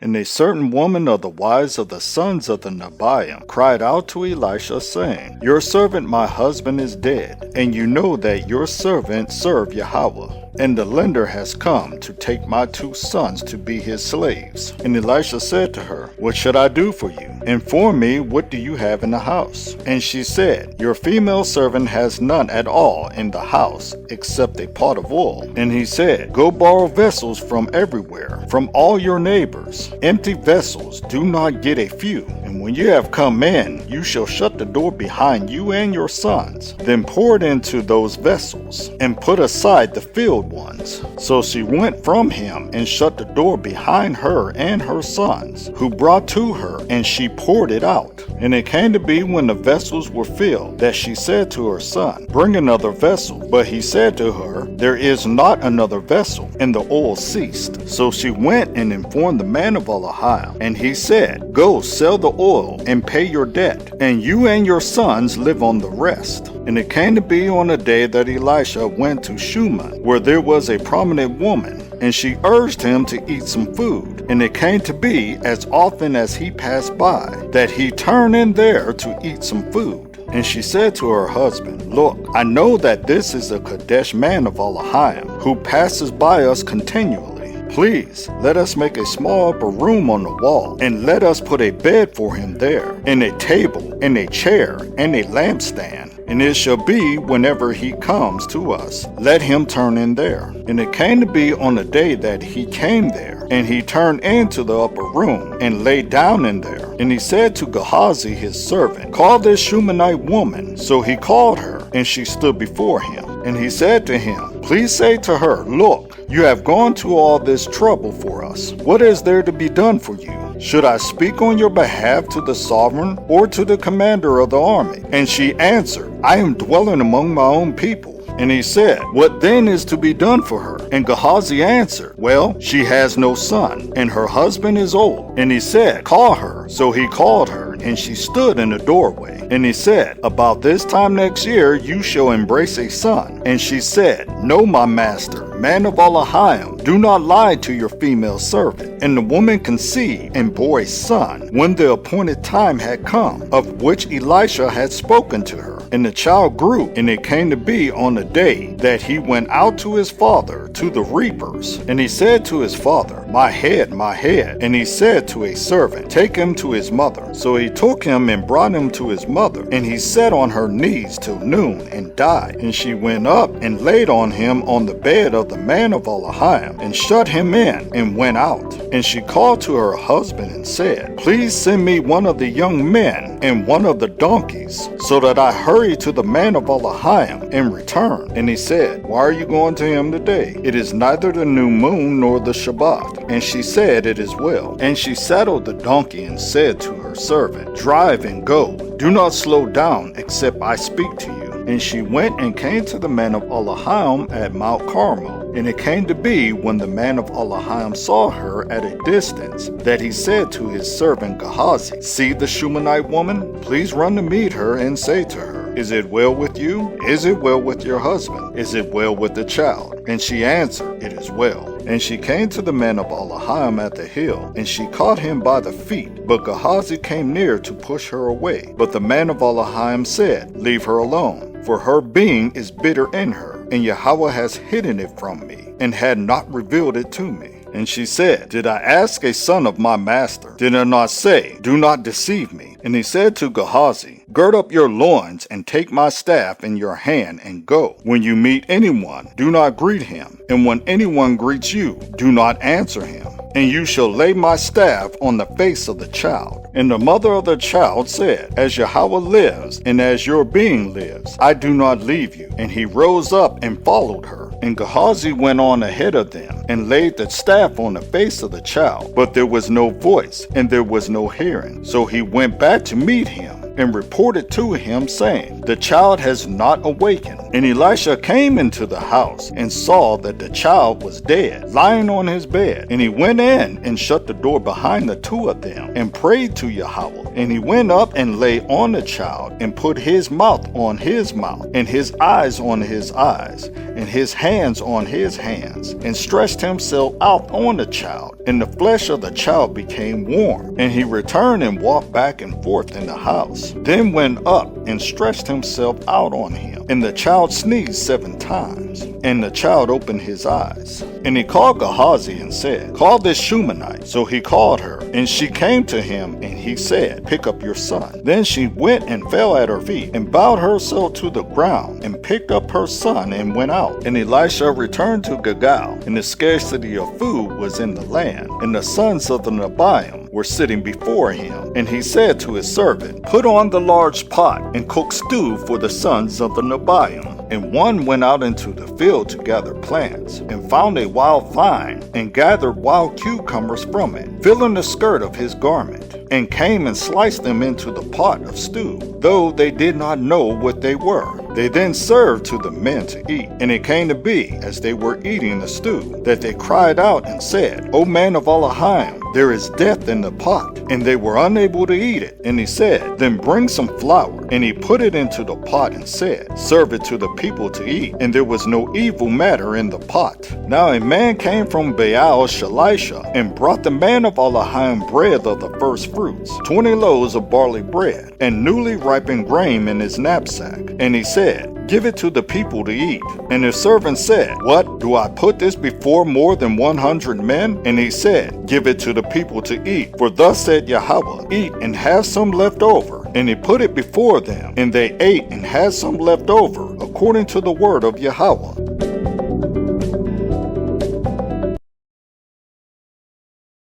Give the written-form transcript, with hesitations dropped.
And a certain woman of the wives of the sons of the Nebaim cried out to Elisha, saying, Your servant my husband is dead, and you know that your servant served Yahweh. And the lender has come to take my 2 sons to be his slaves. And Elisha said to her, What should I do for you? Inform me, what do you have in the house? And she said, Your female servant has none at all in the house, except a pot of oil. And he said, Go borrow vessels from everywhere, from all your neighbors. Empty vessels, do not get a few. And when you have come in, you shall shut the door behind you and your sons. Then pour it into those vessels, and put aside the filled ones. So she went from him and shut the door behind her and her sons, who brought to her, and she poured it out. And it came to be when the vessels were filled, that she said to her son, Bring another vessel. But he said to her, There is not another vessel. And the oil ceased. So she went and informed the man of Elohim, and he said, Go sell the oil and pay your debt, and you and your sons live on the rest. And it came to be on a day that Elisha went to Shunem, where there was a prominent woman, and she urged him to eat some food. And it came to be, as often as he passed by, that he turned in there to eat some food. And she said to her husband, Look, I know that this is a Kadesh man of Elohim, who passes by us continually. Please, let us make a small upper room on the wall, and let us put a bed for him there, and a table, and a chair, and a lampstand. And it shall be, whenever he comes to us, let him turn in there. And it came to be on the day that he came there, and he turned into the upper room, and lay down in there. And he said to Gehazi his servant, Call this Shunammite woman. So he called her, and she stood before him. And he said to him, Please say to her, Look, you have gone to all this trouble for us. What is there to be done for you? Should I speak on your behalf to the sovereign or to the commander of the army? And she answered, I am dwelling among my own people. And he said, What then is to be done for her? And Gehazi answered, Well, she has no son, and her husband is old. And he said, Call her. So he called her, and she stood in the doorway. And he said, About this time next year you shall embrace a son. And she said, No, my master, man of Elohim, do not lie to your female servant. And the woman conceived and bore a son, when the appointed time had come, of which Elisha had spoken to her. And the child grew, and it came to be on the day that he went out to his father to the reapers. And he said to his father, My head, my head. And he said to a servant, Take him to his mother. So he took him and brought him to his mother. And he sat on her knees till noon, and died. And she went up and laid on him on the bed of the man of Elohim, and shut him in, and went out. And she called to her husband and said, Please send me one of the young men and one of the donkeys, so that I hurry to the man of Elohim and return. And he said, Why are you going to him today? It is neither the new moon nor the Shabbat. And she said, It is well. And she saddled the donkey and said to her servant, Drive and go. Do not slow down, except I speak to you. And she went and came to the man of Elohim at Mount Carmel. And it came to be, when the man of Elohim saw her at a distance, that he said to his servant Gehazi, See the Shunammite woman? Please run to meet her and say to her, Is it well with you? Is it well with your husband? Is it well with the child? And she answered, It is well. And she came to the man of Elohim at the hill, and she caught him by the feet. But Gehazi came near to push her away. But the man of Elohim said, Leave her alone, for her being is bitter in her, and Yahweh has hidden it from me, and had not revealed it to me. And she said, Did I ask a son of my master? Did I not say, Do not deceive me? And he said to Gehazi, Gird up your loins, and take my staff in your hand, and go. When you meet anyone, do not greet him. And when anyone greets you, do not answer him. And you shall lay my staff on the face of the child. And the mother of the child said, As Yahweh lives, and as your being lives, I do not leave you. And he rose up and followed her. And Gehazi went on ahead of them, and laid the staff on the face of the child. But there was no voice, and there was no hearing. So he went back to meet him, and reported to him, saying, "The child has not awakened." And Elisha came into the house and saw that the child was dead, lying on his bed. And he went in and shut the door behind the two of them and prayed to Yahweh. And he went up and lay on the child and put his mouth on his mouth and his eyes on his eyes and his hands on his hands, and stretched himself out on the child. And the flesh of the child became warm. And he returned and walked back and forth in the house, then went up and stretched himself out on him. And the child sneezed 7 times. And the child opened his eyes. And he called Gehazi and said, "Call this Shunammite." So he called her, and she came to him, and he said, "Pick up your son." Then she went and fell at her feet, and bowed herself to the ground, and picked up her son, and went out. And Elisha returned to Gilgal, and the scarcity of food was in the land, and the sons of the Nebaim were sitting before him. And he said to his servant, "Put on the large pot, and cook stew for the sons of the Nebaim." And one went out into the field to gather plants, and found a wild vine, and gathered wild cucumbers from it, filling the skirt of his garment, and came and sliced them into the pot of stew, though they did not know what they were. They then served to the men to eat. And it came to be, as they were eating the stew, that they cried out and said, "O man of Elohim, there is death in the pot." And they were unable to eat it. And he said, "Then bring some flour." And he put it into the pot and said, "Serve it to the people to eat." And there was no evil matter in the pot. Now a man came from Baal Shalisha, and brought the man of Elohim bread of the first fruits, 20 loaves of barley bread, and newly ripened grain in his knapsack. And he said, "Give it to the people to eat." And his servant said, "What, do I put this before more than 100 men? And he said, "Give it to the people to eat. For thus said Yahweh, eat and have some left over." And he put it before them, and they ate and had some left over, according to the word of Yahweh.